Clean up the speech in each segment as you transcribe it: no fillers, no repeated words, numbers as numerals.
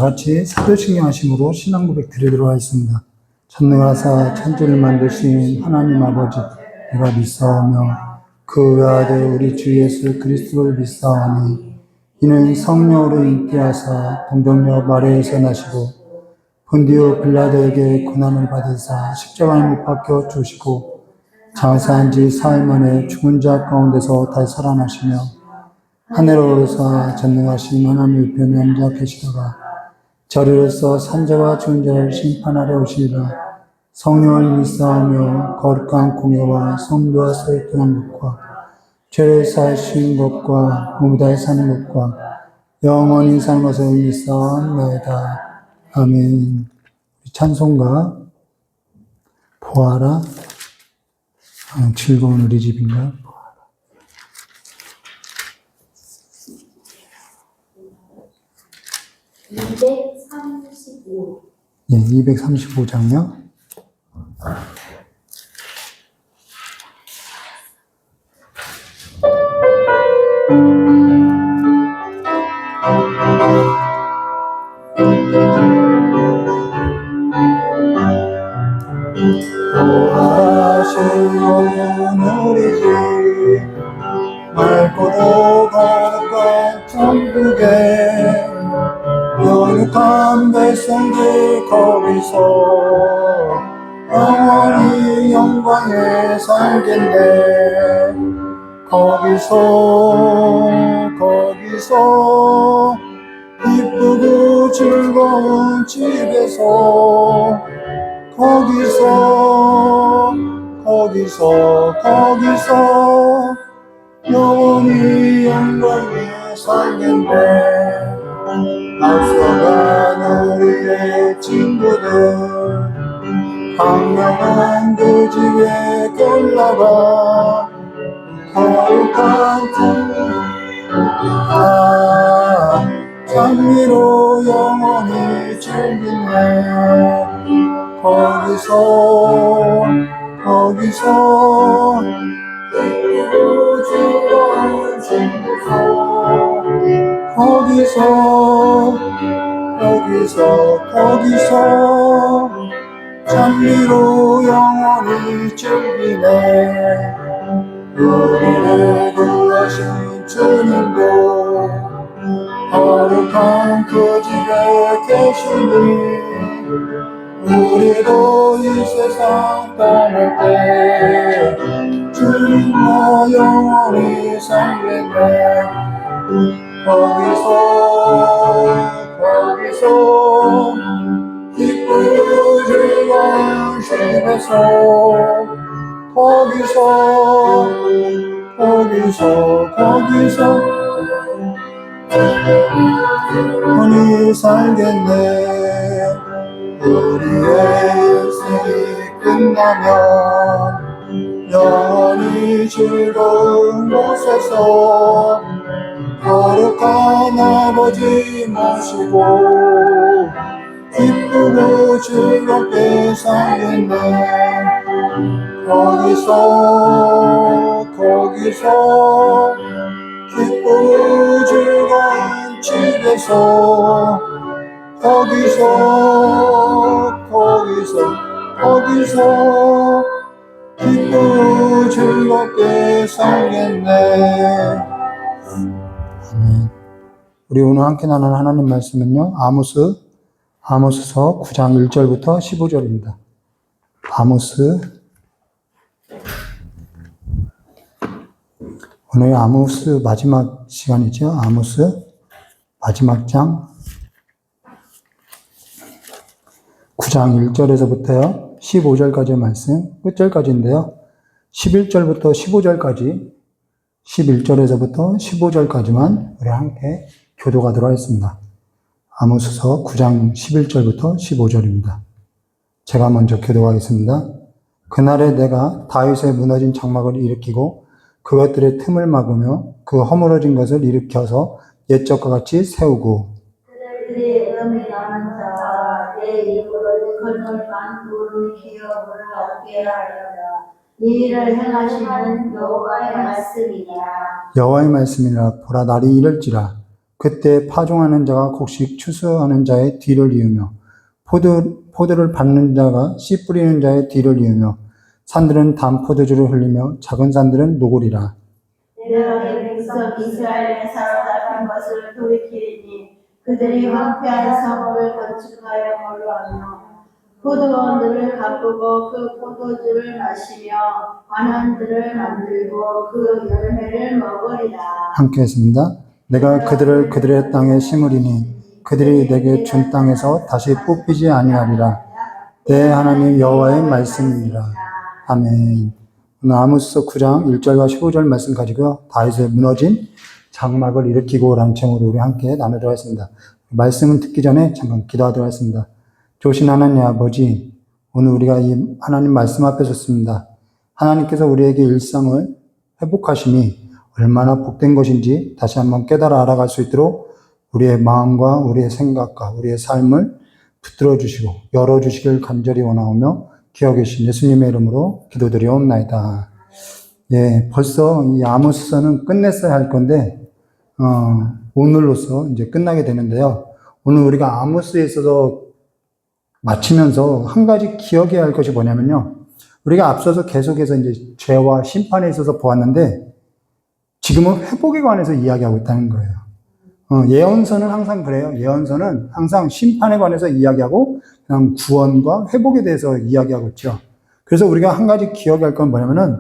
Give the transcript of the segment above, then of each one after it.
같이 사도신경 하심으로 신앙 고백 드리도록 하겠습니다. 전능하사 천지를 만드신 하나님 아버지, 내가 믿사오며 그 외아들 우리 주 예수 그리스도를 믿사오니 이는 성령으로 인기하사 동정녀 마리아에서 나시고 본디오 빌라도에게 고난을 받으사 십자가에 못 박혀 죽으시고 장사한 지 사흘 만에 죽은 자 가운데서 다시 살아나시며 하늘로 오르사 전능하신 하나님의 우편에 앉아 계시다가 저리로서 산자와 죽은 자를 심판하려 오시리라. 성령을 믿사오며 거룩한 공예와 성도와 소유통한 것과 죄를 사하시는 것과 무다히 사는 것과 영원히 사는 것을 믿사옵나이다. 아멘. 찬송가 보아라. 즐거운 우리 집인가? 235. 네, 235장요. 보아라 우리 집 맑고도 거룩한 천국에 연육한 백성들 거기서 영원히 영광에 살겠네. 거기서 기쁘고 즐거운 집에서 거기서 영원히 영광에 살겠네. 앞서간 우리의 친구들 강명한 그 집에 올라가 거룩한 장미로 영원히 즐기네. 거기서 기쁘고 즐거운 집에서 거기서 장미로 영원히 즐기네. 우리를 구하신 주님도 거룩한 그 집에 계시니 우리도 이 세상 떠날 때 주님과 영원히 살겠네. 거기서 기쁘고 즐거운 집에서 거기서 영원히 살겠네. 우리의 인생이 끝나면 영원히 즐거운 곳에서 거룩한 아버지 모시고 기쁘고 즐겁게 살겠네. 거기서 기쁘고 즐거운 집에서 거기서 기쁘고 즐겁게 살겠네. 아멘. 우리 오늘 함께 나눈 하나님 말씀은요, 아모스서 9장 1절부터 15절입니다. 오늘 아모스 마지막 시간이죠. 아모스 마지막 장 9장 1절에서부터요 15절까지의 말씀, 끝절까지인데요. 11절부터 15절까지, 11절에서부터 15절까지만 우리 함께 교도하도록 하겠습니다. 아모스서 9장 11절부터 15절입니다. 제가 먼저 교도하겠습니다. 그날에 내가 다윗의 무너진 장막을 일으키고 그것들의 틈을 막으며 그 허물어진 것을 일으켜서 옛적과 같이 세우고 그들의 음이 나는 자가 내 입으로 일컬는 만두를 기업을 얻게 하려다. 이 일을 행하시는 여호와의 말씀이니라. 여호와의 말씀이라. 보라, 날이 이럴지라 그때 파종하는 자가 곡식 추수하는 자의 뒤를 이으며 포도를 밟는 자가 씨 뿌리는 자의 뒤를 이으며 산들은 단 포도주를 흘리며 작은 산들은 녹으리라. 내가 내 백성 이스라엘의 사로잡힌 것을 돌이키리니 그들이 황폐한 성읍을 건축하여 거류하며 포도원들을 가꾸고 그 포도주를 마시며 관원들을 만들고 그 열매를 먹으리라. 함께 했습니다. 내가 그들을 그들의 땅에 심으리니 그들이 내게 준 땅에서 다시 뽑히지 아니하리라. 내 하나님 여호와의 말씀이니라. 아멘. 오늘 아모스 9장 1절과 15절 말씀 가지고 다윗의 무너진 장막을 일으키고 라는 제목으로 우리 함께 나누도록 하겠습니다. 말씀은 듣기 전에 잠깐 기도하도록 하겠습니다. 좋으신 하나님 아버지, 오늘 우리가 이 하나님 말씀 앞에 섰습니다. 하나님께서 우리에게 일상을 회복하심이 얼마나 복된 것인지 다시 한번 깨달아 알아갈 수 있도록 우리의 마음과 우리의 생각과 우리의 삶을 붙들어 주시고 열어주시길 간절히 원하오며 기억해 주신 예수님의 이름으로 기도드리옵나이다. 예, 벌써 이 아모스서는 끝냈어야 할 건데 오늘로써 이제 끝나게 되는데요. 오늘 우리가 아모스에 있어서 마치면서 한 가지 기억해야 할 것이 뭐냐면요. 우리가 앞서서 계속해서 이제 죄와 심판에 있어서 보았는데 지금은 회복에 관해서 이야기하고 있다는 거예요. 예언서는 항상 그래요. 예언서는 항상 심판에 관해서 이야기하고 그냥 구원과 회복에 대해서 이야기하고 있죠. 그래서 우리가 한 가지 기억해야 할 건 뭐냐면은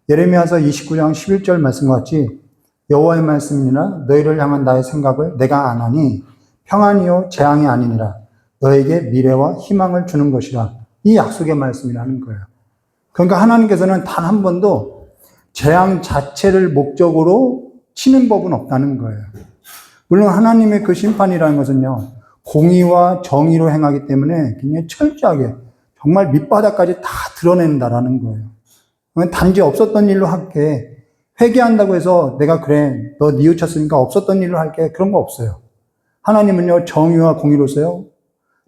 예레미야서 29장 11절 말씀과 같이 여호와의 말씀이니라 너희를 향한 나의 생각을 내가 아나니 평안이요 재앙이 아니니라 너에게 미래와 희망을 주는 것이라. 이 약속의 말씀이라는 거예요. 그러니까 하나님께서는 단 한 번도 재앙 자체를 목적으로 치는 법은 없다는 거예요. 물론 하나님의 그 심판이라는 것은요, 공의와 정의로 행하기 때문에 굉장히 철저하게 정말 밑바닥까지 다 드러낸다라는 거예요. 단지 없었던 일로 할게. 회개한다고 해서 내가 그래, 너 뉘우쳤으니까 없었던 일로 할게. 그런 거 없어요. 하나님은요, 정의와 공의로서요,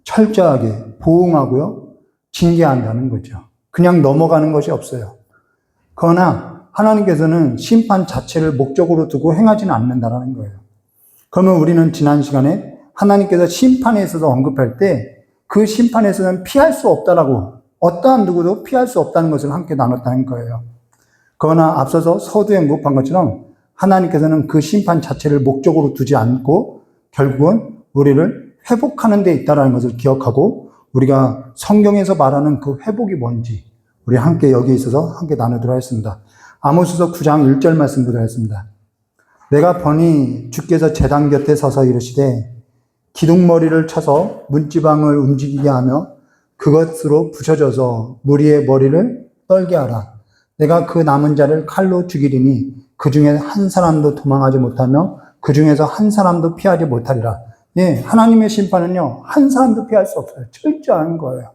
철저하게 보응하고요, 징계한다는 거죠. 그냥 넘어가는 것이 없어요. 그러나 하나님께서는 심판 자체를 목적으로 두고 행하지는 않는다라는 거예요. 그러면 우리는 지난 시간에 하나님께서 심판에 있어서 언급할 때 그 심판에서는 피할 수 없다라고 어떠한 누구도 피할 수 없다는 것을 함께 나눴다는 거예요. 그러나 앞서서 서두에 언급한 것처럼 하나님께서는 그 심판 자체를 목적으로 두지 않고 결국은 우리를 회복하는 데 있다는 것을 기억하고 우리가 성경에서 말하는 그 회복이 뭔지 우리 함께 여기에 있어서 함께 나누도록 하겠습니다. 아모스서 9장 1절 말씀 보도록 하겠습니다. 내가 보니 주께서 제단 곁에 서서 이르시되 기둥머리를 쳐서 문지방을 움직이게 하며 그것으로 부셔져서 무리의 머리를 떨게 하라. 내가 그 남은 자를 칼로 죽이리니 그 중에 한 사람도 도망하지 못하며 그 중에서 한 사람도 피하지 못하리라. 예, 하나님의 심판은요, 한 사람도 피할 수 없어요. 철저한 거예요.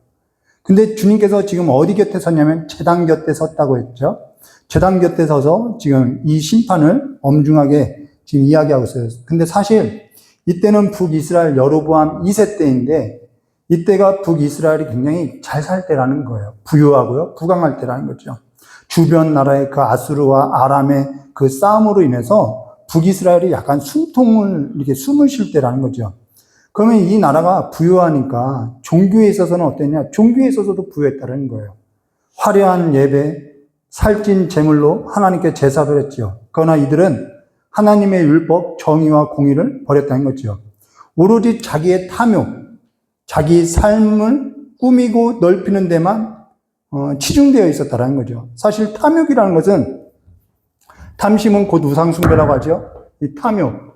근데 주님께서 지금 어디 곁에 섰냐면 제단 곁에 섰다고 했죠. 제단 곁에 서서 지금 이 심판을 엄중하게 지금 이야기하고 있어요. 근데 사실 이때는 북이스라엘 여로보암 2세 때인데 이때가 북이스라엘이 굉장히 잘 살 때라는 거예요. 부유하고요. 부강할 때라는 거죠. 주변 나라의 그 아수르와 아람의 그 싸움으로 인해서 북이스라엘이 약간 이렇게 숨을 쉴 때라는 거죠. 그러면 이 나라가 부유하니까 종교에 있어서는 어땠냐? 종교에 있어서도 부유했다는 거예요. 화려한 예배, 살찐 제물로 하나님께 제사를 했죠. 그러나 이들은 하나님의 율법, 정의와 공의를 버렸다는 거죠. 오로지 자기의 탐욕, 자기 삶을 꾸미고 넓히는 데만 치중되어 있었다는 거죠. 사실 탐욕이라는 것은 탐심은 곧 우상숭배라고 하죠. 이 탐욕.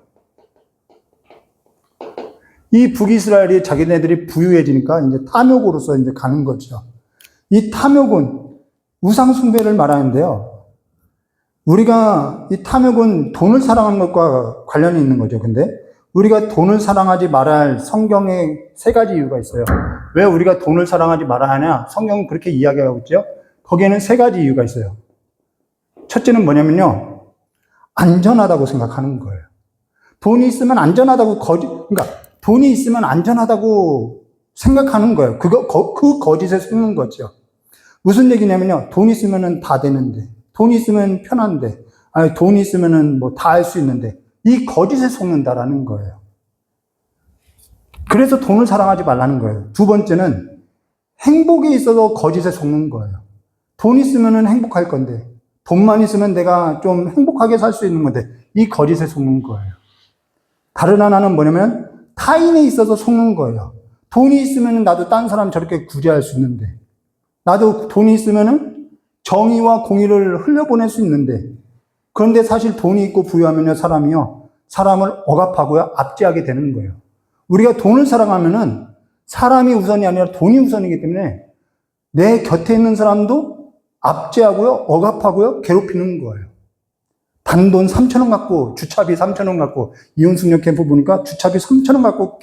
이 북이스라엘이 자기네들이 부유해지니까 이제 탐욕으로서 이제 가는 거죠. 이 탐욕은 우상숭배를 말하는데요. 우리가 이 탐욕은 돈을 사랑하는 것과 관련이 있는 거죠. 근데 우리가 돈을 사랑하지 말아야 할 성경에 세 가지 이유가 있어요. 왜 우리가 돈을 사랑하지 말아야 하냐? 성경은 그렇게 이야기하고 있죠. 거기에는 세 가지 이유가 있어요. 첫째는 뭐냐면요. 안전하다고 생각하는 거예요. 돈이 있으면 안전하다고 그러니까 돈이 있으면 안전하다고 생각하는 거예요. 그 거짓에 속는 거죠. 무슨 얘기냐면요. 돈 있으면은 다 되는데, 돈 있으면 편한데, 아니, 돈 있으면은 뭐 다 할 수 있는데, 이 거짓에 속는다라는 거예요. 그래서 돈을 사랑하지 말라는 거예요. 두 번째는 행복에 있어서 거짓에 속는 거예요. 돈 있으면 행복할 건데, 돈만 있으면 내가 좀 행복하게 살 수 있는 건데, 이 거짓에 속는 거예요. 다른 하나는 뭐냐면 타인에 있어서 속는 거예요. 돈이 있으면 나도 딴 사람 저렇게 구제할 수 있는데, 나도 돈이 있으면 정의와 공의를 흘려보낼 수 있는데, 그런데 사실 돈이 있고 부유하면요, 사람을 억압하고요, 압제하게 되는 거예요. 우리가 돈을 사랑하면은 사람이 우선이 아니라 돈이 우선이기 때문에 내 곁에 있는 사람도 압제하고요, 억압하고요, 괴롭히는 거예요. 단돈 3,000원 갖고, 주차비 3,000원 갖고, 이혼숙녀 캠프 보니까 주차비 3,000원 갖고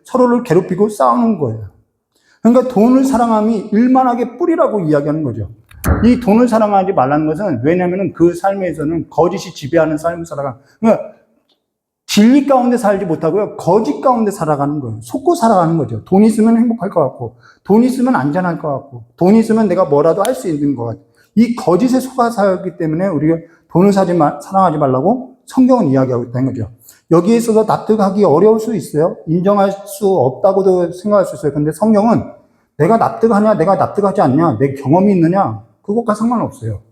서로를 괴롭히고 싸우는 거예요. 그러니까 돈을 사랑함이 일만하게 뿌리라고 이야기하는 거죠. 이 돈을 사랑하지 말라는 것은 왜냐하면 그 삶에서는 거짓이 지배하는 삶을 살아가는, 그러니까 진리 가운데 살지 못하고요, 거짓 가운데 살아가는 거예요. 속고 살아가는 거죠. 돈 있으면 행복할 것 같고, 돈 있으면 안전할 것 같고, 돈 있으면 내가 뭐라도 할 수 있는 것 같아요. 이 거짓에 속아 살기 때문에 우리가 돈을 사랑하지 말라고 성경은 이야기하고 있다는 거죠. 여기에 있어서 납득하기 어려울 수 있어요. 인정할 수 없다고도 생각할 수 있어요. 근데 성경은 내가 납득하냐, 내가 납득하지 않냐, 내 경험이 있느냐, 그것과 상관없어요.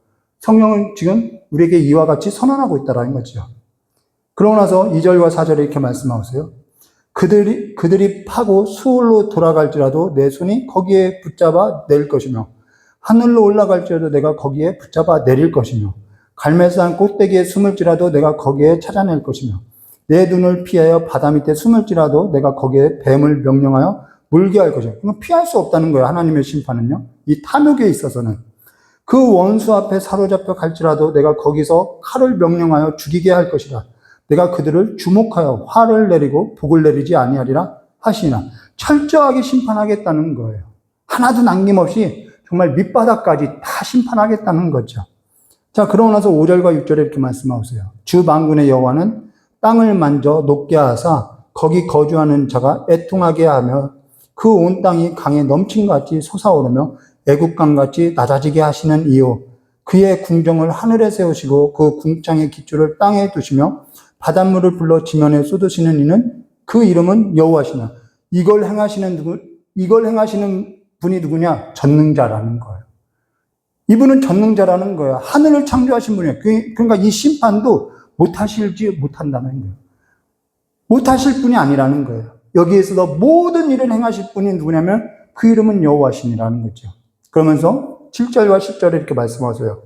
성경은 지금 우리에게 이와 같이 선언하고 있다는 거죠. 그러고 나서 2절과 4절에 이렇게 말씀하세요. 그들이 파고 수월로 돌아갈지라도 내 손이 거기에 붙잡아 낼 것이며, 하늘로 올라갈지라도 내가 거기에 붙잡아 내릴 것이며, 갈멜산 꼭대기에 숨을지라도 내가 거기에 찾아낼 것이며, 내 눈을 피하여 바다 밑에 숨을지라도 내가 거기에 뱀을 명령하여 물게 할 것이며. 피할 수 없다는 거예요. 하나님의 심판은요. 이 탐욕에 있어서는. 그 원수 앞에 사로잡혀 갈지라도 내가 거기서 칼을 명령하여 죽이게 할 것이라. 내가 그들을 주목하여 화를 내리고 복을 내리지 아니하리라 하시나. 철저하게 심판하겠다는 거예요. 하나도 남김없이 정말 밑바닥까지 다 심판하겠다는 거죠. 자, 그러고 나서 5절과 6절에 이렇게 말씀하세요. 주 만군의 여호와는 땅을 만져 녹게 하사 거기 거주하는 자가 애통하게 하며 그 온 땅이 강에 넘침같이 솟아오르며 애국강같이 낮아지게 하시는 이요. 그의 궁정을 하늘에 세우시고 그 궁창의 기초를 땅에 두시며 바닷물을 불러 지면에 쏟으시는 이는 그 이름은 여호와시나. 이걸 행하시는 분이 누구냐? 전능자라는 거예요. 이분은 전능자라는 거예요. 하늘을 창조하신 분이에요. 그러니까 이 심판도 못하실지 못한다는 거예요. 못하실 분이 아니라는 거예요. 여기에서도 모든 일을 행하실 분이 누구냐면 그 이름은 여호와신이라는 거죠. 그러면서 7절과 10절에 이렇게 말씀하세요.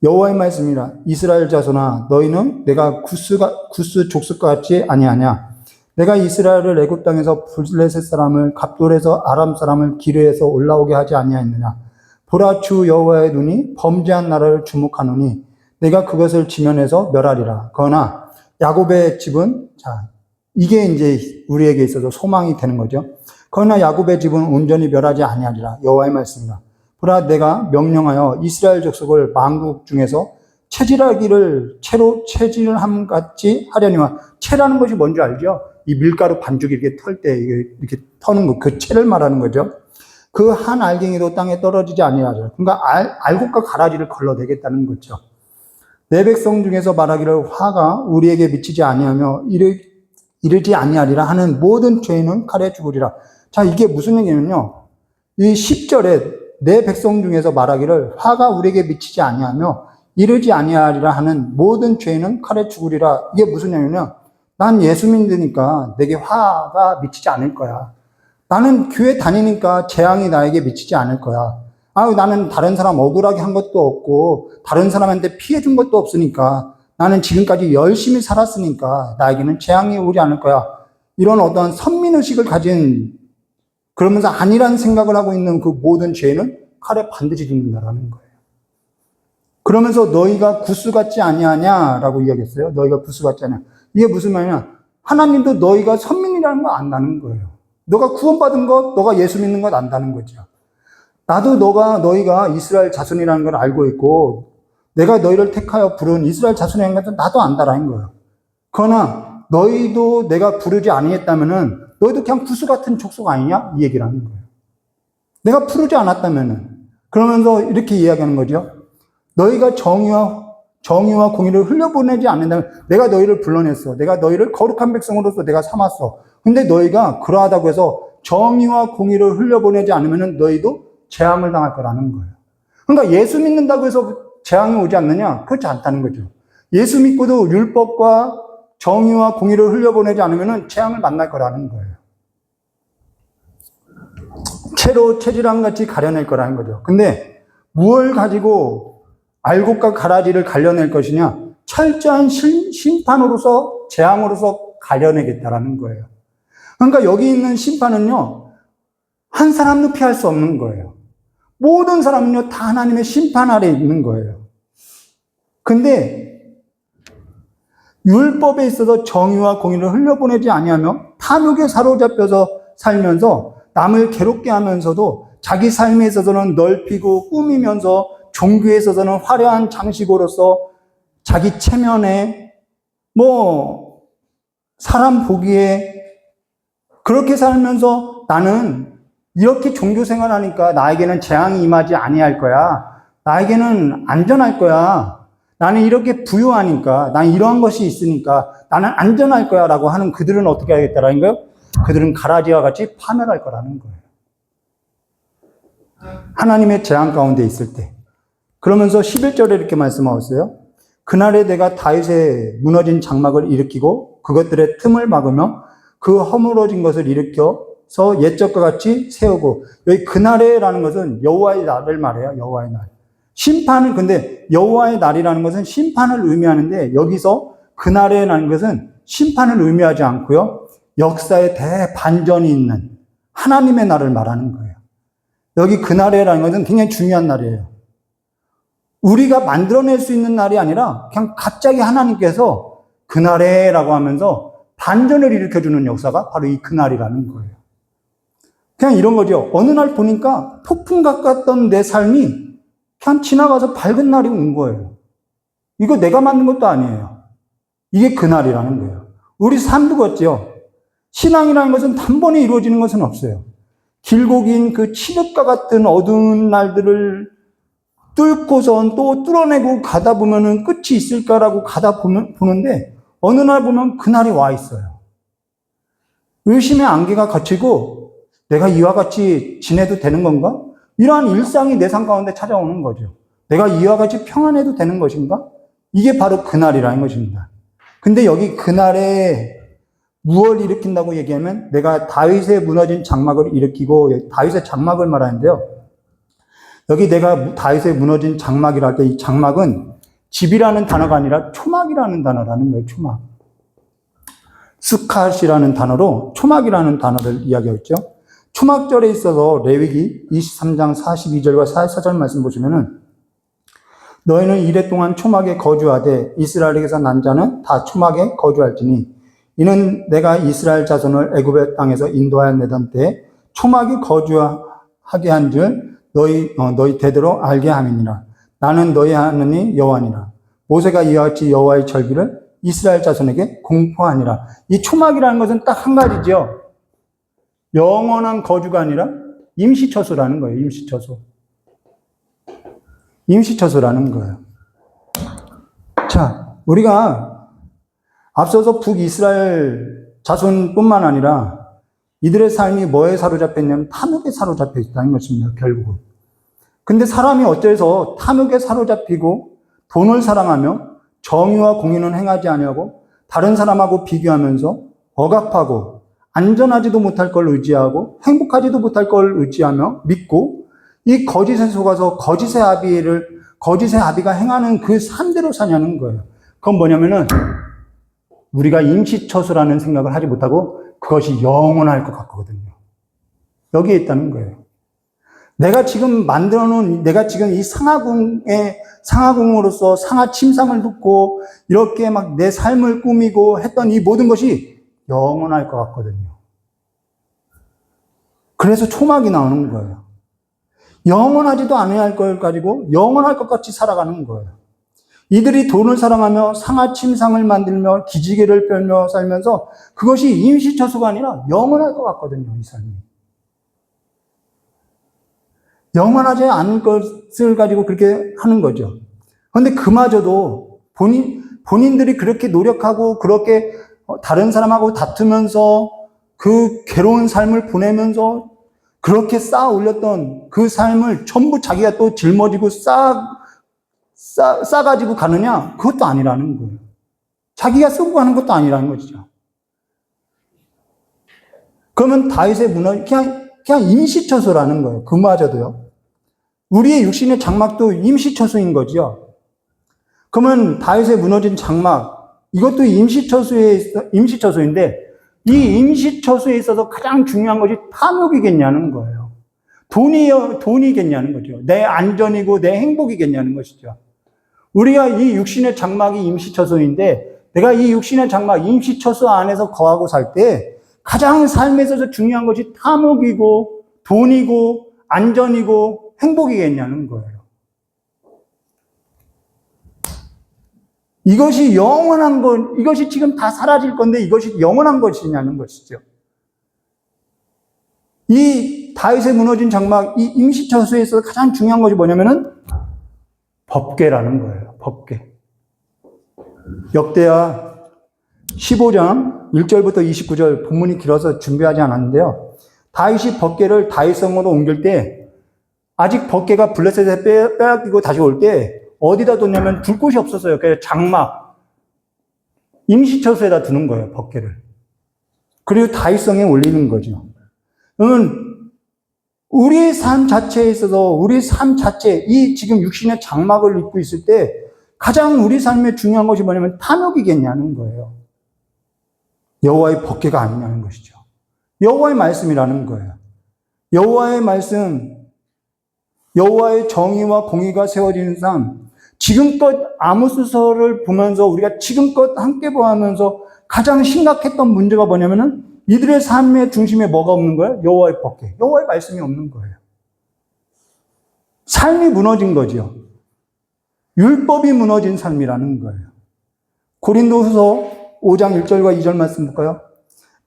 여호와의 말씀이라. 이스라엘 자손아, 너희는 내가 구스 족속과 같이 아니하냐. 내가 이스라엘을 애굽 땅에서 블레셋 사람을 갑돌에서 아람 사람을 기르에서 올라오게 하지 아니하였느냐. 보라, 주 여호와의 눈이 범죄한 나라를 주목하노니 내가 그것을 지면에서 멸하리라. 그러나 야곱의 집은, 자, 이게 이제 우리에게 있어서 소망이 되는 거죠. 그러나 야곱의 집은 온전히 멸하지 아니하리라. 여호와의 말씀이라. 보라, 내가 명령하여 이스라엘 족속을 만국 중에서 채로 채질함 같이 하려니와. 채라는 것이 뭔지 알죠? 이 밀가루 반죽이 이렇게 털 때 이렇게 터는 거, 그 채를 말하는 거죠. 그 한 알갱이도 땅에 떨어지지 아니하리라. 그러니까 알곡과 가라지를 걸러내겠다는 거죠. 내 백성 중에서 말하기를 화가 우리에게 미치지 아니하며 이르지 아니하리라 하는 모든 죄인은 칼에 죽으리라. 자, 이게 무슨 얘기냐면요. 이 10절에 내 백성 중에서 말하기를 화가 우리에게 미치지 아니하며 이르지 아니하리라 하는 모든 죄인은 칼에 죽으리라. 이게 무슨 얘기냐면요. 난 예수 믿으니까 내게 화가 미치지 않을 거야. 나는 교회 다니니까 재앙이 나에게 미치지 않을 거야. 나는 다른 사람 억울하게 한 것도 없고 다른 사람한테 피해 준 것도 없으니까 나는 지금까지 열심히 살았으니까 나에게는 재앙이 오지 않을 거야. 이런 어떤 선민의식을 가진, 그러면서 아니라는 생각을 하고 있는 그 모든 죄는 칼에 반드시 죽는다라는 거예요. 그러면서 너희가 구스 같지 아니하냐라고 이야기했어요. 너희가 구스 같지 않냐. 이게 무슨 말이냐. 하나님도 너희가 선민이라는 거 안다는 거예요. 너가 구원받은 것, 너가 예수 믿는 것 안다는 거죠. 나도 너희가 이스라엘 자손이라는 걸 알고 있고 내가 너희를 택하여 부른 이스라엘 자손이라는 것도 나도 안다라는 거예요. 그러나 너희도 내가 부르지 아니했다면은 너희도 그냥 구스 같은 족속 아니냐? 이 얘기를 하는 거예요. 내가 부르지 않았다면은. 그러면서 이렇게 이야기하는 거죠. 너희가 정의와 공의를 흘려보내지 않는다면, 내가 너희를 불러냈어. 내가 너희를 거룩한 백성으로서 내가 삼았어. 근데 너희가 그러하다고 해서 정의와 공의를 흘려보내지 않으면 너희도 재앙을 당할 거라는 거예요. 그러니까 예수 믿는다고 해서 재앙이 오지 않느냐? 그렇지 않다는 거죠. 예수 믿고도 율법과 정의와 공의를 흘려보내지 않으면 재앙을 만날 거라는 거예요. 채로 체질함 같이 가려낼 거라는 거죠. 근데 무엇을 가지고 알곡과 가라지를 갈려낼 것이냐? 철저한 심판으로서, 재앙으로서 가려내겠다라는 거예요. 그러니까 여기 있는 심판은요, 한 사람도 피할 수 없는 거예요. 모든 사람은요, 다 하나님의 심판 아래 있는 거예요. 근데 율법에 있어서 정의와 공의를 흘려보내지 아니하며 탐욕에 사로잡혀서 살면서 남을 괴롭게 하면서도 자기 삶에 있어서는 넓히고 꾸미면서 종교에 있어서는 화려한 장식으로서 자기 체면에 사람 보기에 그렇게 살면서 나는 이렇게 종교 생활하니까 나에게는 재앙이 임하지 아니할 거야. 나에게는 안전할 거야. 나는 이렇게 부유하니까, 나는 이러한 것이 있으니까 나는 안전할 거야 라고 하는 그들은 어떻게 하겠다라는 거예요? 그들은 가라지와 같이 파멸할 거라는 거예요. 하나님의 재앙 가운데 있을 때. 그러면서 11절에 이렇게 말씀하셨어요. 그날에 내가 다윗의 무너진 장막을 일으키고 그것들의 틈을 막으며 그 허물어진 것을 일으켜서 옛적과 같이 세우고, 여기 그날에라는 것은 여호와의 날을 말해요. 여호와의 날. 심판은, 근데 여호와의 날이라는 것은 심판을 의미하는데 여기서 그날에라는 것은 심판을 의미하지 않고요, 역사의 대반전이 있는 하나님의 날을 말하는 거예요. 여기 그날에라는 것은 굉장히 중요한 날이에요. 우리가 만들어낼 수 있는 날이 아니라 그냥 갑자기 하나님께서 그날에라고 하면서 반전을 일으켜주는 역사가 바로 이 그날이라는 거예요. 그냥 이런 거죠. 어느 날 보니까 폭풍 같았던 내 삶이 그냥 지나가서 밝은 날이 온 거예요. 이거 내가 만든 것도 아니에요. 이게 그날이라는 거예요. 우리 삶도 그렇죠. 신앙이라는 것은 단번에 이루어지는 것은 없어요. 길고 긴 그 칠흑과 같은 어두운 날들을 뚫고선 또 뚫어내고 가다 보면은 끝이 있을까라고 가다 보는데 어느 날 보면 그날이 와 있어요. 의심의 안개가 걷히고 내가 이와 같이 지내도 되는 건가? 이러한 일상이 내 삶 가운데 찾아오는 거죠. 내가 이와 같이 평안해도 되는 것인가? 이게 바로 그날이라는 것입니다. 근데 여기 그날에 무엇을 일으킨다고 얘기하면 내가 다윗의 무너진 장막을 일으키고, 다윗의 장막을 말하는데요. 여기 내가 다윗의 무너진 장막이라 할 때 이 장막은 집이라는 단어가 아니라 초막이라는 단어라는 거예요. 초막. 스캇이라는 단어로 초막이라는 단어를 이야기했죠. 초막절에 있어서 레위기 23장 42절과 44절 말씀 보시면은 너희는 이래 동안 초막에 거주하되 이스라엘에게서 난 자는 다 초막에 거주할지니 이는 내가 이스라엘 자손을 애굽의 땅에서 인도하여 내던 때에 초막에 거주하게 한 줄 너희 대대로 알게 함이니라. 나는 너희 하나님 여호와니라. 모세가 이와 같이 여호와의 절기를 이스라엘 자손에게 공포하니라. 이 초막이라는 것은 딱 한 가지죠. 영원한 거주가 아니라 임시처소라는 거예요. 임시처소. 임시처소라는 거예요. 자, 우리가 앞서서 북이스라엘 자손뿐만 아니라 이들의 삶이 뭐에 사로잡혀 있냐면 탐욕에 사로잡혀 있다는 것입니다. 결국은. 근데 사람이 어째서 탐욕에 사로잡히고 돈을 사랑하며 정의와 공의는 행하지 아니하고 다른 사람하고 비교하면서 억압하고 안전하지도 못할 걸 의지하고 행복하지도 못할 걸 의지하며 믿고 이 거짓에 속아서 거짓의 아비가 행하는 그 산대로 사냐는 거예요. 그건 뭐냐면은 우리가 임시처소라는 생각을 하지 못하고 그것이 영원할 것 같거든요. 여기에 있다는 거예요. 내가 지금 내가 지금 이 상하궁으로서 상하 침상을 듣고 이렇게 막 내 삶을 꾸미고 했던 이 모든 것이 영원할 것 같거든요. 그래서 초막이 나오는 거예요. 영원하지도 않아야 걸 가지고 영원할 것 같이 살아가는 거예요. 이들이 돈을 사랑하며 상하 침상을 만들며 기지개를 펴며 살면서 그것이 임시처소가 아니라 영원할 것 같거든요, 이 삶이. 영원하지 않은 것을 가지고 그렇게 하는 거죠. 그런데 그마저도 본인들이 그렇게 노력하고 그렇게 다른 사람하고 다투면서 그 괴로운 삶을 보내면서 그렇게 쌓아 올렸던 그 삶을 전부 자기가 또 짊어지고 싸가지고 가느냐? 그것도 아니라는 거예요. 자기가 쓰고 가는 것도 아니라는 것이죠. 그러면 다윗의 그냥 임시처소라는 거예요. 그마저도요. 우리의 육신의 장막도 임시처소인 거죠. 그러면 다윗의 무너진 장막, 이것도 임시처소인데, 이 임시처소에 있어서 가장 중요한 것이 탐욕이겠냐는 거예요. 돈이겠냐는 거죠. 내 안전이고 내 행복이겠냐는 것이죠. 우리가 이 육신의 장막이 임시처소인데, 내가 이 육신의 장막, 임시처소 안에서 거하고 살 때, 가장 삶에 있어서 중요한 것이 탐욕이고, 돈이고, 안전이고, 행복이겠냐는 거예요. 이것이 영원한 것, 이것이 지금 다 사라질 건데 이것이 영원한 것이냐는 것이죠. 이 다윗의 무너진 장막, 이 임시처소에 있어서 가장 중요한 것이 뭐냐면은 법궤라는 거예요. 법궤. 역대하 15장 1절부터 29절 본문이 길어서 준비하지 않았는데요. 다윗이 법궤를 다윗성으로 옮길 때 아직 법궤가 블레셋에 빼앗기고 다시 올 때 어디다 뒀냐면 둘 곳이 없었어요. 그래서 장막, 임시처소에다 두는 거예요, 법궤를. 그리고 다윗성에 올리는 거죠. 그러면 우리의 삶 자체에 있어서 우리 삶 자체, 이 지금 육신의 장막을 입고 있을 때 가장 우리 삶에 중요한 것이 뭐냐면 탐욕이겠냐는 거예요. 여호와의 법궤가 아니냐는 것이죠. 여호와의 말씀이라는 거예요. 여호와의 말씀, 여호와의 정의와 공의가 세워지는 삶, 지금껏 아모스서를 보면서 우리가 지금껏 함께 보면서 가장 심각했던 문제가 뭐냐면은 이들의 삶의 중심에 뭐가 없는 거예요? 여호와의 법궤, 여호와의 말씀이 없는 거예요. 삶이 무너진 거죠. 율법이 무너진 삶이라는 거예요. 고린도후서 5장 1절과 2절 말씀 볼까요?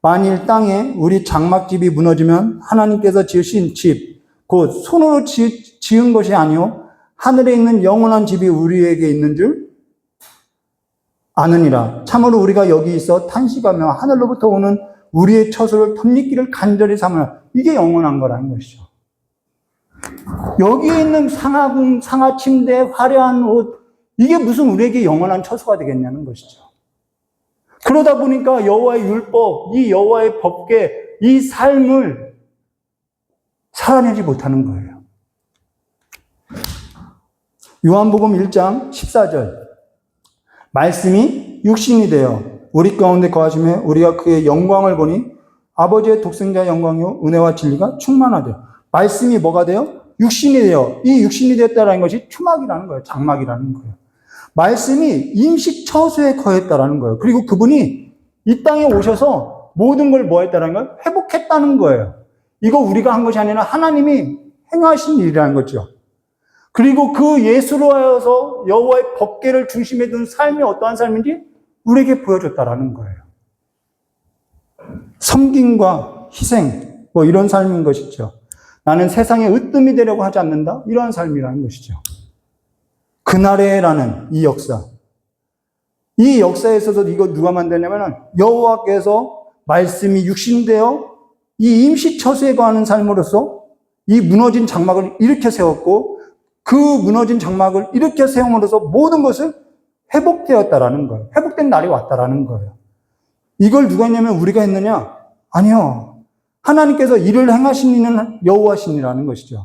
만일 땅에 우리 장막집이 무너지면 하나님께서 지으신 집, 곧 손으로 지은 것이 아니요 하늘에 있는 영원한 집이 우리에게 있는 줄 아느니라. 참으로 우리가 여기 있어 탄식하며 하늘로부터 오는 우리의 처소를 덧입기를 간절히 삼으라. 이게 영원한 거라는 것이죠. 여기에 있는 상하궁, 상하침대, 화려한 옷, 이게 무슨 우리에게 영원한 처소가 되겠냐는 것이죠. 그러다 보니까 여호와의 율법, 이 여호와의 법궤, 이 삶을 살아내지 못하는 거예요. 요한복음 1장 14절. 말씀이 육신이 되어 우리 가운데 거하심에 우리가 그의 영광을 보니 아버지의 독생자 영광이요 은혜와 진리가 충만하되. 말씀이 뭐가 돼요? 육신이 되어. 이 육신이 되었다는 것이 초막이라는 거예요. 장막이라는 거예요. 말씀이 임시처소에 거했다라는 거예요. 그리고 그분이 이 땅에 오셔서 모든 걸 뭐 했다는 거예요? 회복했다는 거예요. 이거 우리가 한 것이 아니라 하나님이 행하신 일이라는 거죠. 그리고 그 예수로 하여서 여호와의 법궤를 중심에 둔 삶이 어떠한 삶인지 우리에게 보여줬다라는 거예요. 섬김과 희생, 뭐 이런 삶인 것이죠. 나는 세상에 으뜸이 되려고 하지 않는다? 이러한 삶이라는 것이죠. 그날에라는 이 역사. 이 역사에 있어서 이거 누가 만드냐면 여호와께서 말씀이 육신되어 이 임시처소에 거하는 삶으로서 이 무너진 장막을 일으켜 세웠고 그 무너진 장막을 일으켜 세움으로써 모든 것을 회복되었다라는 거예요. 회복된 날이 왔다라는 거예요. 이걸 누가 했냐면 우리가 했느냐? 아니요. 하나님께서 일을 행하신 이는 여호와신이라는 것이죠.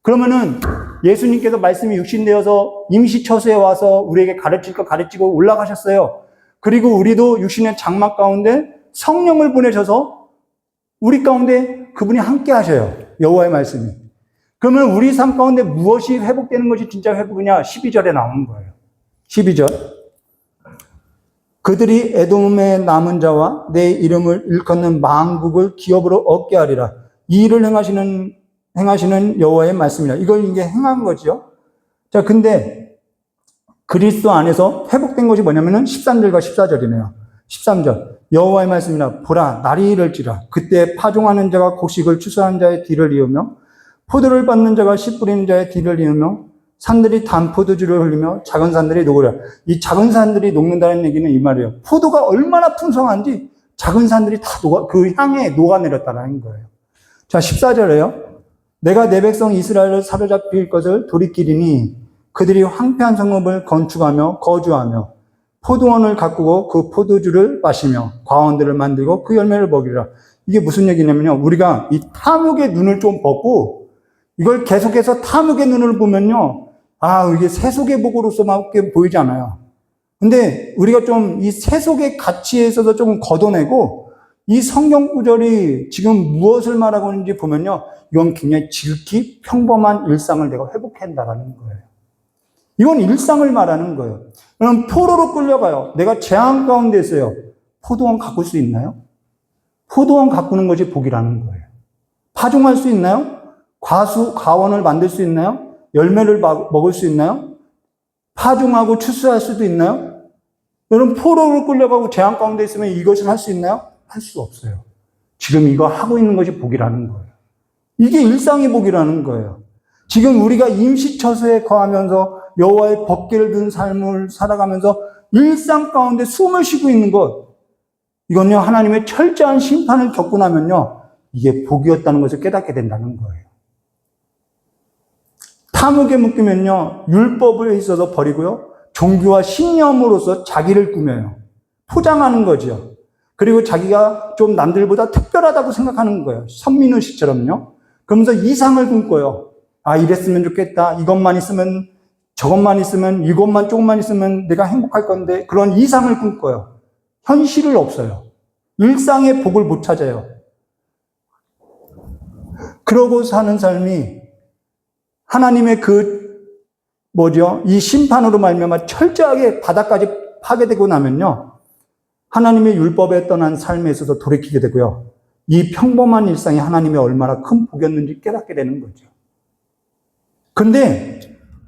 그러면은 예수님께서 말씀이 육신되어서 임시처소에 와서 우리에게 가르칠 거 가르치고 올라가셨어요. 그리고 우리도 육신의 장막 가운데 성령을 보내셔서 우리 가운데 그분이 함께 하셔요. 여호와의 말씀이. 그러면 우리 삶 가운데 무엇이 회복되는 것이 진짜 회복이냐? 12절에 나오는 거예요. 12절. 그들이 에돔의 남은 자와 내 이름을 일컫는 만국을 기업으로 얻게 하리라. 이 일을 행하시는 여호와의 말씀이라. 이걸 이게 행한 거죠. 자, 근데 그리스도 안에서 회복된 것이 뭐냐면은 13절과 14절이네요. 13절. 여호와의 말씀이라. 보라, 날이 이를지라. 그때 파종하는 자가 곡식을 추수하는 자의 뒤를 이으며 포도를 받는 자가 씨 뿌리는 자의 뒤를 이으며 산들이 단 포도주를 흘리며 작은 산들이 녹으려. 이 작은 산들이 녹는다는 얘기는 이 말이에요. 포도가 얼마나 풍성한지 작은 산들이 다 그 향에 녹아내렸다는 거예요. 자, 14절에요. 내가 내 백성 이스라엘을 사로잡힐 것을 돌이키리니 그들이 황폐한 성읍을 건축하며 거주하며 포도원을 가꾸고 그 포도주를 마시며 과원들을 만들고 그 열매를 먹이리라. 이게 무슨 얘기냐면요. 우리가 이 탐욕의 눈을 좀 벗고 이걸 계속해서 탐욕의 눈을 보면요. 아, 이게 세속의 복으로서밖에 보이지 않아요. 근데 우리가 좀 이 세속의 가치에 있어서 좀 걷어내고 이 성경 구절이 지금 무엇을 말하고 있는지 보면요. 이건 굉장히 지극히 평범한 일상을 내가 회복한다라는 거예요. 이건 일상을 말하는 거예요. 그럼 포로로 끌려가요. 내가 재앙 가운데 있어요. 포도원 가꿀 수 있나요? 포도원 가꾸는 것이 복이라는 거예요. 파종할 수 있나요? 과원을 만들 수 있나요? 열매를 먹을 수 있나요? 파종하고 추수할 수도 있나요? 여러분, 포로로 끌려가고 재앙 가운데 있으면 이것을 할 수 있나요? 할 수 없어요. 지금 이거 하고 있는 것이 복이라는 거예요. 이게 일상의 복이라는 거예요. 지금 우리가 임시처소에 거하면서 여호와의 법궤를 든 삶을 살아가면서 일상 가운데 숨을 쉬고 있는 것, 이건요, 하나님의 철저한 심판을 겪고 나면요, 이게 복이었다는 것을 깨닫게 된다는 거예요. 탐욕에 묶이면요, 율법에 있어서 버리고요, 종교와 신념으로서 자기를 꾸며요. 포장하는 거죠. 그리고 자기가 좀 남들보다 특별하다고 생각하는 거예요. 선민의식처럼요. 그러면서 이상을 꿈꿔요. 아, 이랬으면 좋겠다. 이것만 있으면, 저것만 있으면, 이것만 조금만 있으면 내가 행복할 건데, 그런 이상을 꿈꿔요. 현실을 없어요. 일상의 복을 못 찾아요. 그러고 사는 삶이 하나님의 이 심판으로 말미암아 철저하게 바닥까지 파괴되고 나면요, 하나님의 율법에 떠난 삶에 있어서 돌이키게 되고요, 이 평범한 일상이 하나님의 얼마나 큰 복이었는지 깨닫게 되는 거죠. 근데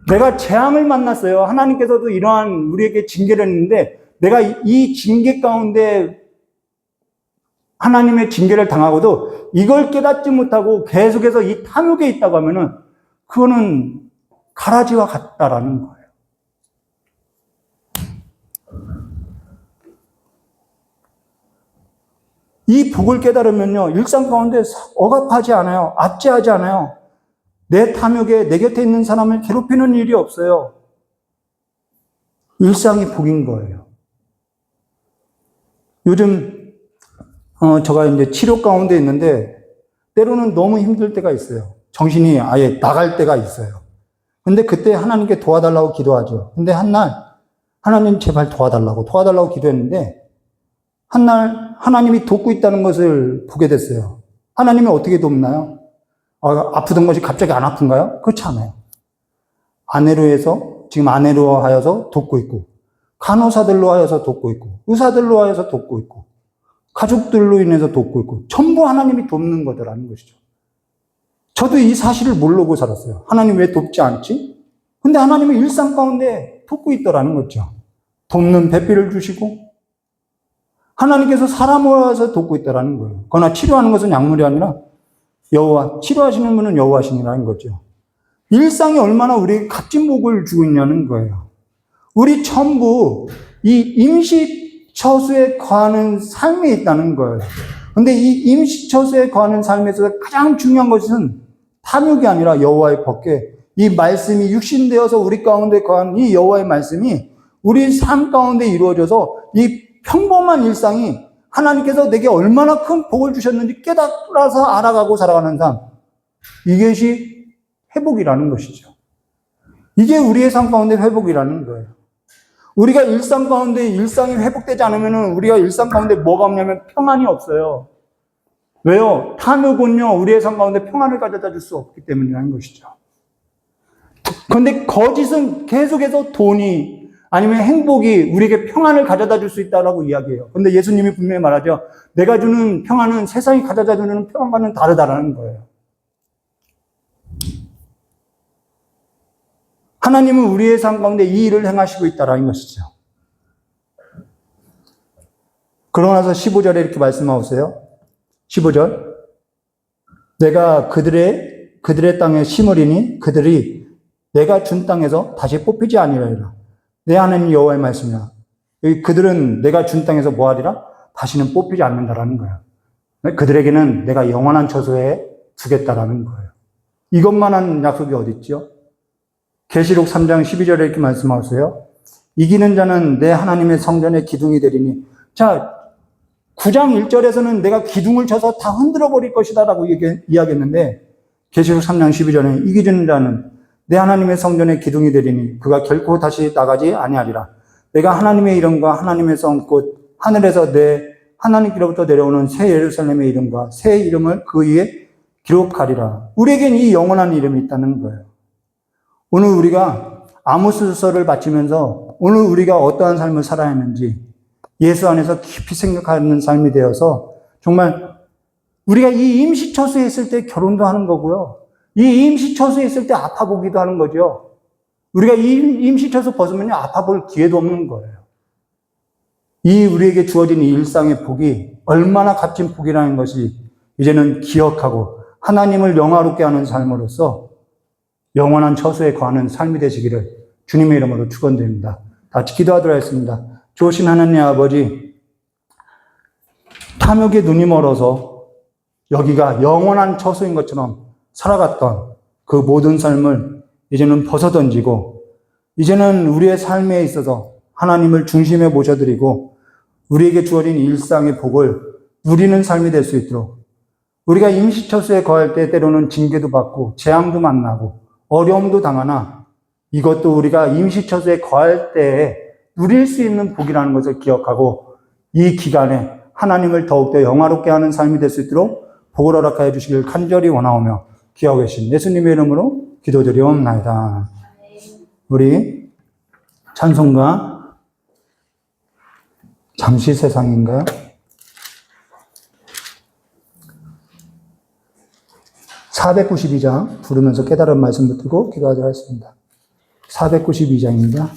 내가 재앙을 만났어요. 하나님께서도 이러한 우리에게 징계를 했는데 내가 이 징계 가운데 하나님의 징계를 당하고도 이걸 깨닫지 못하고 계속해서 이 탐욕에 있다고 하면은 그거는 가라지와 같다라는 거예요. 이 복을 깨달으면요, 일상 가운데 억압하지 않아요. 압제하지 않아요. 내 탐욕에 내 곁에 있는 사람을 괴롭히는 일이 없어요. 일상이 복인 거예요. 요즘 제가 이제 치료 가운데 있는데 때로는 너무 힘들 때가 있어요. 정신이 아예 나갈 때가 있어요. 근데 그때 하나님께 도와달라고 기도하죠. 근데 한날 하나님 제발 도와달라고 기도했는데 한날 하나님이 돕고 있다는 것을 보게 됐어요. 하나님이 어떻게 돕나요? 아프던 것이 갑자기 안 아픈가요? 그렇지 않아요. 지금 아내로 하여서 돕고 있고, 간호사들로 하여서 돕고 있고, 의사들로 하여서 돕고 있고, 가족들로 인해서 돕고 있고, 전부 하나님이 돕는 거더라는 것이죠. 저도 이 사실을 모르고 살았어요. 하나님 왜 돕지 않지? 근데 하나님은 일상 가운데 돕고 있더라는 거죠. 돕는 배필을 주시고, 하나님께서 사람을 와서 돕고 있다는 거예요. 그러나 치료하는 것은 약물이 아니라 치료하시는 분은 여호와시니라는 거죠. 일상이 얼마나 우리에게 값진 복을 주고 있냐는 거예요. 우리 전부 이 임시처소에 거하는 삶에 있다는 거예요. 근데 이 임시처소에 거하는 삶에서 가장 중요한 것은 탐욕이 아니라 여호와의 법궤, 이 말씀이 육신되어서 우리 가운데 거한 이 여호와의 말씀이 우리 삶 가운데 이루어져서 이 평범한 일상이 하나님께서 내게 얼마나 큰 복을 주셨는지 깨달아서 알아가고 살아가는 삶, 이것이 회복이라는 것이죠. 이게 우리의 삶 가운데 회복이라는 거예요. 우리가 일상 가운데 일상이 회복되지 않으면 우리가 일상 가운데 뭐가 없냐면 평안이 없어요. 왜요? 탐욕은요, 우리의 삶 가운데 평안을 가져다 줄 수 없기 때문이라는 것이죠. 그런데 거짓은 계속해서 돈이 아니면 행복이 우리에게 평안을 가져다 줄 수 있다라고 이야기해요. 근데 예수님이 분명히 말하죠. 내가 주는 평안은 세상이 가져다 주는 평안과는 다르다라는 거예요. 하나님은 우리의 삶 가운데 이 일을 행하시고 있다라는 것이죠. 그러고 나서 15절에 이렇게 말씀하세요. 15절. 내가 그들의 땅에 심으리니 그들이 내가 준 땅에서 다시 뽑히지 아니하리라. 내 하나님 여호와의 말씀이라. 그들은 내가 준 땅에서 뭐하리라? 다시는 뽑히지 않는다라는 거예요. 그들에게는 내가 영원한 처소에 두겠다라는 거예요. 이것만한 약속이 어디 있죠? 계시록 3장 12절에 이렇게 말씀하세요. 이기는 자는 내 하나님의 성전의 기둥이 되리니. 자, 9장 1절에서는 내가 기둥을 쳐서 다 흔들어 버릴 것이다 라고 이야기했는데, 계시록 3장 12절에 이기는 자는 내 하나님의 성전의 기둥이 되리니 그가 결코 다시 나가지 아니하리라. 내가 하나님의 이름과 하나님의 성 곧 하늘에서 내 하나님께로부터 내려오는 새 예루살렘의 이름과 새 이름을 그 위에 기록하리라. 우리에겐 이 영원한 이름이 있다는 거예요. 오늘 우리가 아모스서를 마치면서 오늘 우리가 어떠한 삶을 살아야 하는지 예수 안에서 깊이 생각하는 삶이 되어서 정말 우리가 이 임시처소에 있을 때 결혼도 하는 거고요. 이 임시처소에 있을 때 아파보기도 하는 거죠. 우리가 이 임시처소 벗으면 아파볼 기회도 없는 거예요. 이 우리에게 주어진 이 일상의 복이 얼마나 값진 복이라는 것이 이제는 기억하고 하나님을 영화롭게 하는 삶으로서 영원한 처소에 거하는 삶이 되시기를 주님의 이름으로 축원드립니다. 같이 기도하도록 하겠습니다. 좋으신 하나님 아버지, 탐욕에 눈이 멀어서 여기가 영원한 처소인 것처럼 살아갔던 그 모든 삶을 이제는 벗어던지고 이제는 우리의 삶에 있어서 하나님을 중심에 모셔드리고 우리에게 주어진 일상의 복을 누리는 삶이 될 수 있도록 우리가 임시처소에 거할 때 때로는 징계도 받고 재앙도 만나고 어려움도 당하나 이것도 우리가 임시처소에 거할 때에 누릴 수 있는 복이라는 것을 기억하고 이 기간에 하나님을 더욱더 영화롭게 하는 삶이 될 수 있도록 복을 허락하여 주시길 간절히 원하오며 기하고 계신 예수님의 이름으로 기도드리옵나이다. 우리 찬송가 잠시 세상인가요? 492장 부르면서 깨달은 말씀 붙들고 기도하도록 하겠습니다. 492장입니다.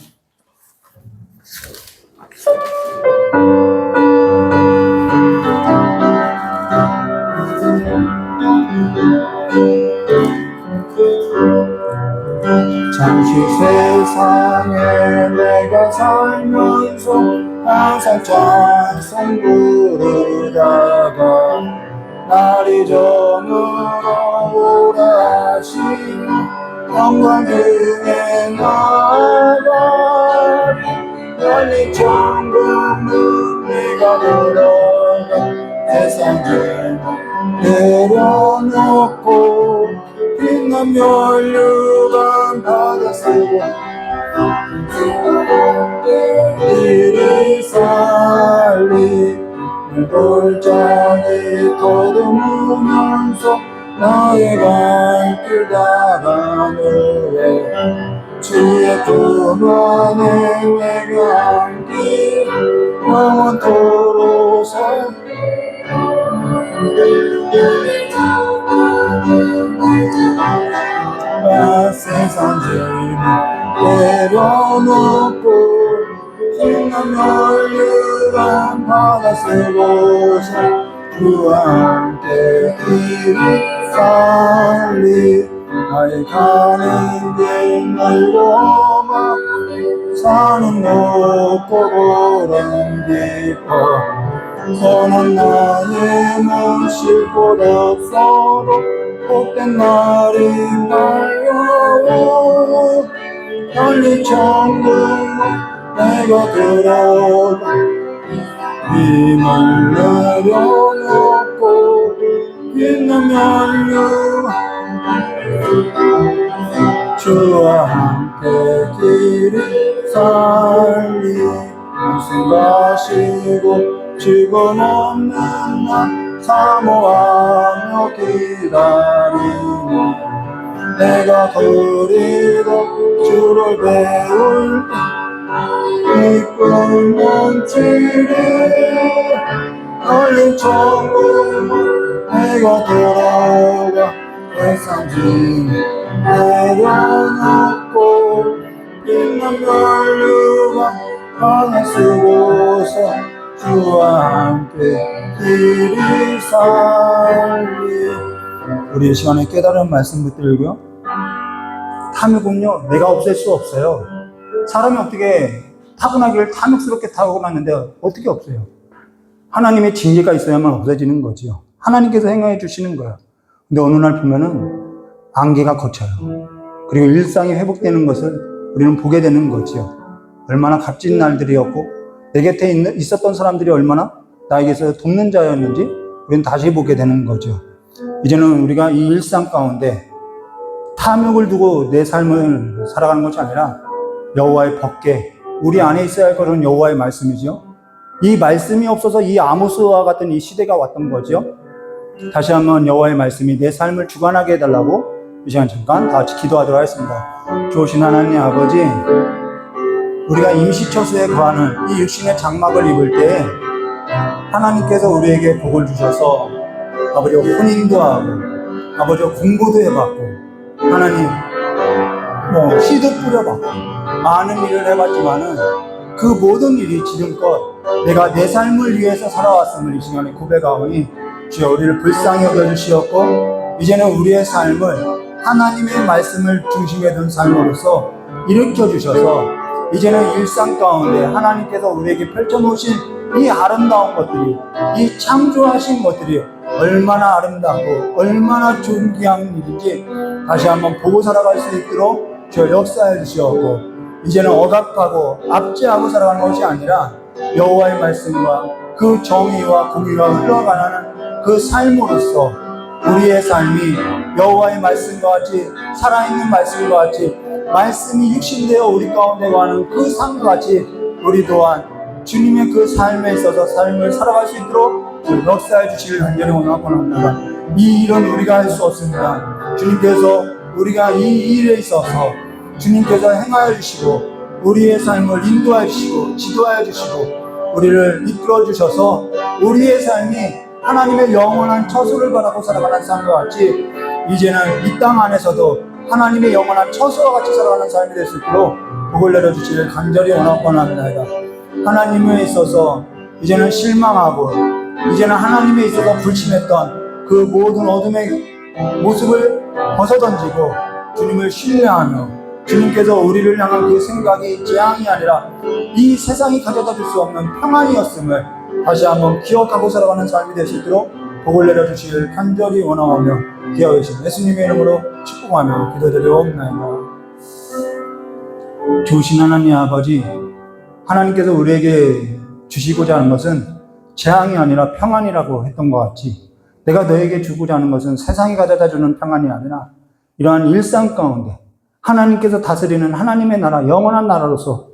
잠시 세상에 내가 살면서 항상 찬송 부르다가 날이 저물어 오라 하시니 영광 중에 나아가리 열린 천국문 내가 들어가 세상 짐 내려놓고 빛난 멸류관 받아 쓰고 이리 살리 골짜기 거두면서 나의 발길 다가누에 주의 품 안에 내가 함께 영원토록 세상 짐 내려놓고 빛난 멸류관 받아 쓰고서 주와 함께 길이 살리 나의 가는 길 넓어마 산은 높고 보람 깊어 선한 나의 몸 쉴 곳 없어도 복된 날이 밝아오 열린 천국문 내가 들어가 힘을 내려놓고 빛난 멸류관 주와 함께 길이 살리 말씀하시고 지금 없는 날 사모하며 기다리니 내가 그리고 주를 배울 때 이끌 넘치리 열린 천국문 내가 들어가 세상 짐 내려놓고 빛난 멸류관 하나 쓰고서 주와 함께 길이 살리 우리 이 시간에 깨달은 말씀 붙들고요 탐욕은요, 내가 없앨 수 없어요. 사람이 어떻게 타고나기를 탐욕스럽게 타고났는데 어떻게 없어요? 하나님의 징계가 있어야만 없어지는 거지요. 하나님께서 행하해 주시는 거예요. 근데 어느 날 보면은 안개가 걷혀요. 그리고 일상이 회복되는 것을 우리는 보게 되는 거지요. 얼마나 값진 날들이었고 내 곁에 있었던 사람들이 얼마나 나에게서 돕는 자였는지 우리는 다시 보게 되는 거죠. 이제는 우리가 이 일상 가운데 탐욕을 두고 내 삶을 살아가는 것이 아니라 여호와의 법궤, 우리 안에 있어야 할 것은 여호와의 말씀이죠. 이 말씀이 없어서 이 아모스와 같은 이 시대가 왔던 거죠. 다시 한번 여호와의 말씀이 내 삶을 주관하게 해달라고 이 시간 잠깐 다 같이 기도하도록 하겠습니다. 좋으신 하나님 아버지, 우리가 임시처소에 거하는 이 육신의 장막을 입을 때 하나님께서 우리에게 복을 주셔서 아버지 혼인도 하고 아버지 공부도 해봤고 하나님 씨도 뿌려봤고 많은 일을 해봤지만은 그 모든 일이 지금껏 내가 내 삶을 위해서 살아왔음을 이 시간에 고백하오니 주여 우리를 불쌍히 여겨주시었고 이제는 우리의 삶을 하나님의 말씀을 중심에 둔 삶으로서 일으켜주셔서 이제는 일상 가운데 하나님께서 우리에게 펼쳐놓으신 이 아름다운 것들이, 이 창조하신 것들이 얼마나 아름답고 얼마나 존귀한 일인지 다시 한번 보고 살아갈 수 있도록 주여 역사해 주시었고 이제는 억압하고 압제하고 살아가는 것이 아니라 여호와의 말씀과 그 정의와 공의가 흘러가는 그 삶으로서 우리의 삶이 여호와의 말씀과 같이 살아있는 말씀과 같이 말씀이 육신되어 우리 가운데 가는 그 삶과 같이 우리 또한 주님의 그 삶에 있어서 삶을 살아갈 수 있도록 역사해 주시길 간절히 원합니다. 이 일은 우리가 할 수 없습니다. 주님께서 우리가 이 일에 있어서 주님께서 행하여 주시고 우리의 삶을 인도하여 주시고 지도하여 주시고 우리를 이끌어 주셔서 우리의 삶이 하나님의 영원한 처소를 바라고 살아가는 삶과 같이 이제는 이 땅 안에서도 하나님의 영원한 처소와 같이 살아가는 삶이 될 수 있도록 복을 내려주시길 간절히 원합니다. 하나님에 있어서 이제는 실망하고 이제는 하나님에 있어서 불신했던 그 모든 어둠의 모습을 벗어던지고 주님을 신뢰하며 주님께서 우리를 향한 그 생각이 재앙이 아니라 이 세상이 가져다 줄 수 없는 평안이었음을 다시 한번 기억하고 살아가는 삶이 될 수 있도록 복을 내려주시길 간절히 원하오며 기하오신 예수님의 이름으로 축복하며 기도드리옵나이다. 좋으신 하나님 아버지, 하나님께서 우리에게 주시고자 하는 것은 재앙이 아니라 평안이라고 했던 것 같이 내가 너에게 주고자 하는 것은 세상이 가져다 주는 평안이 아니라 이러한 일상 가운데 하나님께서 다스리는 하나님의 나라, 영원한 나라로서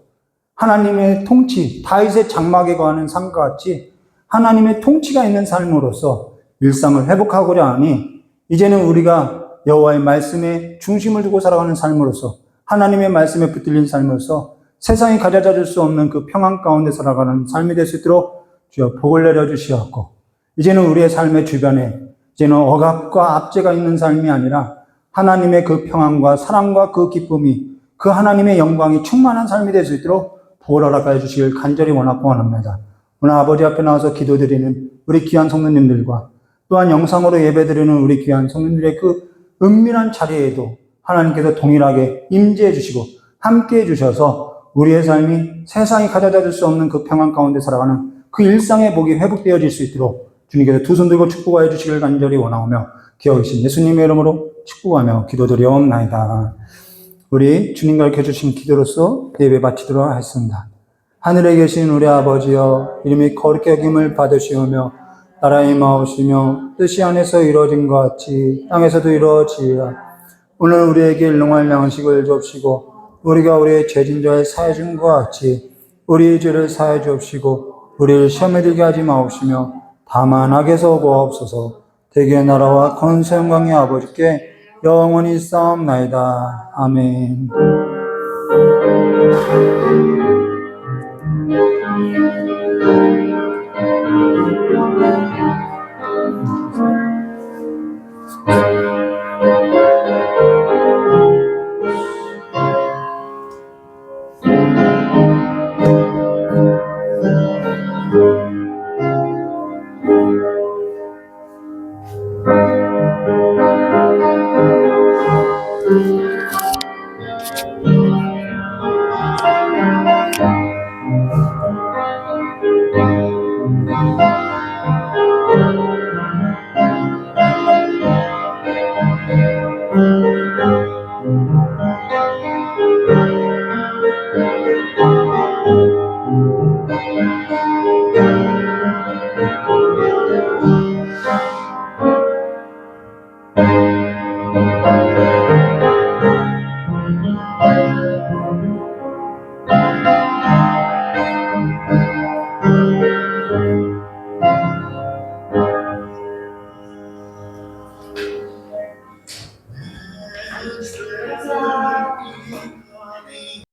하나님의 통치, 다윗의 장막에 거하는 삶과 같이 하나님의 통치가 있는 삶으로서 일상을 회복하고자 하니 이제는 우리가 여호와의 말씀에 중심을 두고 살아가는 삶으로서 하나님의 말씀에 붙들린 삶으로서 세상이 가져다 줄 수 없는 그 평안 가운데 살아가는 삶이 될 수 있도록 주여 복을 내려주시었고 이제는 우리의 삶의 주변에 이제는 억압과 압제가 있는 삶이 아니라 하나님의 그 평안과 사랑과 그 기쁨이 그 하나님의 영광이 충만한 삶이 될 수 있도록 복을 허락하여 주시길 간절히 원합니다. 오늘 아버지 앞에 나와서 기도드리는 우리 귀한 성도님들과 또한 영상으로 예배드리는 우리 귀한 성도님들의 그 은밀한 자리에도 하나님께서 동일하게 임재해 주시고 함께해 주셔서 우리의 삶이 세상이 가져다 줄 수 없는 그 평안 가운데 살아가는 그 일상의 복이 회복되어질 수 있도록 주님께서 두 손 들고 축복하여 주시길 간절히 원하오며 기억하신 예수님의 이름으로 축복하며 기도드리옵나이다. 우리 주님과 이렇게 해주신 기도로서 예배 바치도록 하겠습니다. 하늘에 계신 우리 아버지여, 이름이 거룩히 여김을 받으시오며 나라의 마옵시며 뜻이 안에서 이루어진 것 같이 땅에서도 이루어지리라. 오늘 우리에게 일용할 양식을 주옵시고 우리가 우리의 죄진자에 사해 준 것 같이 우리의 죄를 사해 주옵시고 우리를 시험에 들게 하지 마옵시며 다만 악에서 구하옵소서. 대개의 나라와 권세 영광의 아버지께 영원히 싸움나이다. 아멘.